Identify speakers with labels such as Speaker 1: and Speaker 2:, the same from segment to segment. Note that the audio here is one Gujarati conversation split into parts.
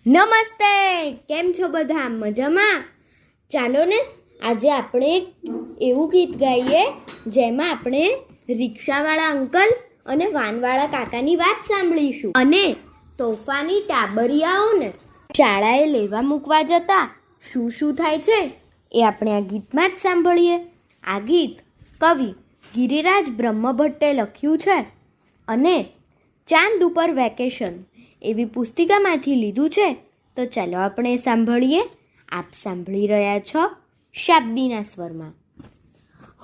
Speaker 1: નમસ્તે, કેમ છો બધા? મજામાં? ચાલો ને આજે આપણે એવું ગીત ગાઈએ જેમાં આપણે રિક્ષાવાળા અંકલ અને વાનવાળા કાકાની વાત સાંભળીશું અને તોફાની ટાબરિયાઓને શાળાએ લેવા મૂકવા જતા શું થાય છે એ આપણે આ ગીતમાં જ સાંભળીએ. આ ગીત કવિ ગિરિરાજ બ્રહ્મભટ્ટે લખ્યું છે અને ચાંદ ઉપર વેકેશન એવી પુસ્તિકામાંથી લીધું છે. તો ચાલો આપણે સાંભળીએ. આપ સાંભળી રહ્યા છો શાબ્દીના સ્વરમાં.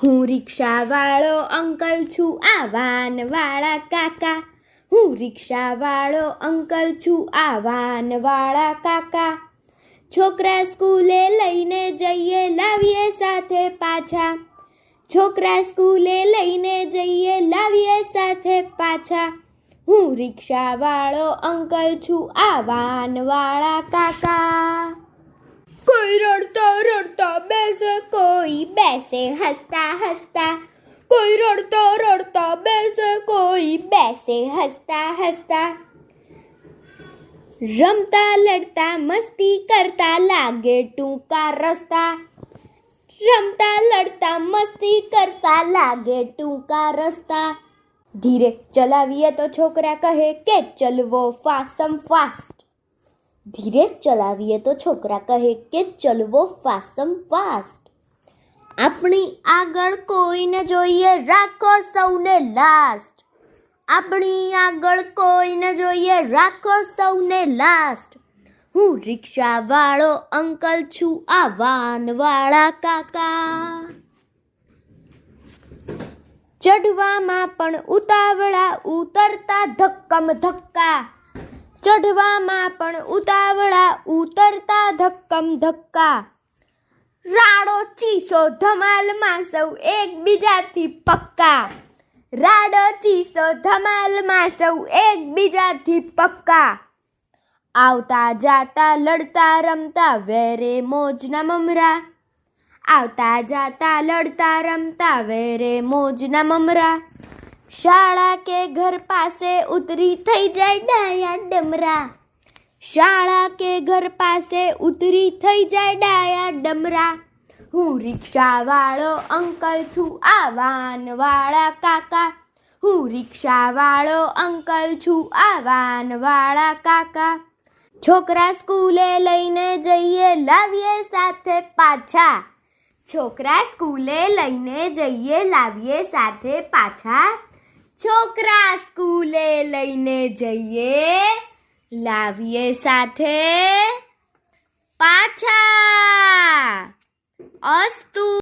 Speaker 1: હું રિક્ષાવાળો અંકલ છું, આ વાનવાળા કાકા. હું રિક્ષાવાળો અંકલ છું, આ વાનવાળા કાકા. છોકરા સ્કૂલે લઈને જઈએ, લાવીએ સાથે પાછા. છોકરા સ્કૂલે લઈને જઈએ, લાવીએ સાથે પાછા. હું રિક્ષાવાળો અંકલ છું, આ વાનવાળા કાકા. કોઈ રડતા રડતા બેસે, કોઈ બેસે હસતા હસતા. કોઈ રડતા રડતા બેસે, કોઈ બેસે હસતા હસતા. રમતા લડતા મસ્તી કરતા, લાગે ટૂંકા રસ્તા. રમતા લડતા મસ્તી કરતા, લાગે ટૂંકા રસ્તા. ધીરે ચલાવીએ તો છોકરા કહે કે ચલવો ફાસમ ફાસ્ટ. ધીરે ચલાવીએ તો છોકરા કહે કે ચલવો ફાસમ ફાસ્ટ. આપણી આગળ કોઈને જોઈએ, રાખો સૌને લાસ્ટ. આપણી આગળ કોઈને જોઈએ, રાખો સૌને લાસ્ટ. હું રિક્ષાવાળો અંકલ છું, આ વાનવાળા કાકા. ચઢવામાં પણ ઉતાવળા, ઉતરતા ધક્કમ ધક્કા. ચઢવામાં પણ ઉતાવળા, ઉતરતા ધક્કમ ધક્કા. રાડો ચીસો ધમાલમાં સૌ એકબીજાથી પક્કા. રાડો ચીસો ધમાલમાં સૌ એકબીજાથી પક્કા. આવતા જાતા લડતા રમતા, વેરે મોજના મમરા. આવતા જાતા લડતા રમતા, વેરે મોજના મમરા. શાળા કે ઘર પાસે ઉતરી થઈ જાય ડાયા ડમરા. શાળા કે ઘર પાસે ઉતરી થઈ જાય ડાયા ડમરા. હું રિક્ષાવાળો અંકલ છું, આ વાનવાળા કાકા. હું રિક્ષાવાળો અંકલ છું, આ વાનવાળા કાકા. છોકરા સ્કૂલે લઈને જઈએ, લાવીએ સાથે પાછા. છોકરા સ્કૂલે લઈને જઈએ, લાવીએ સાથે પાછા. છોકરા સ્કૂલે લઈને જઈએ, લાવીએ સાથે પાછા. અસ્તુ.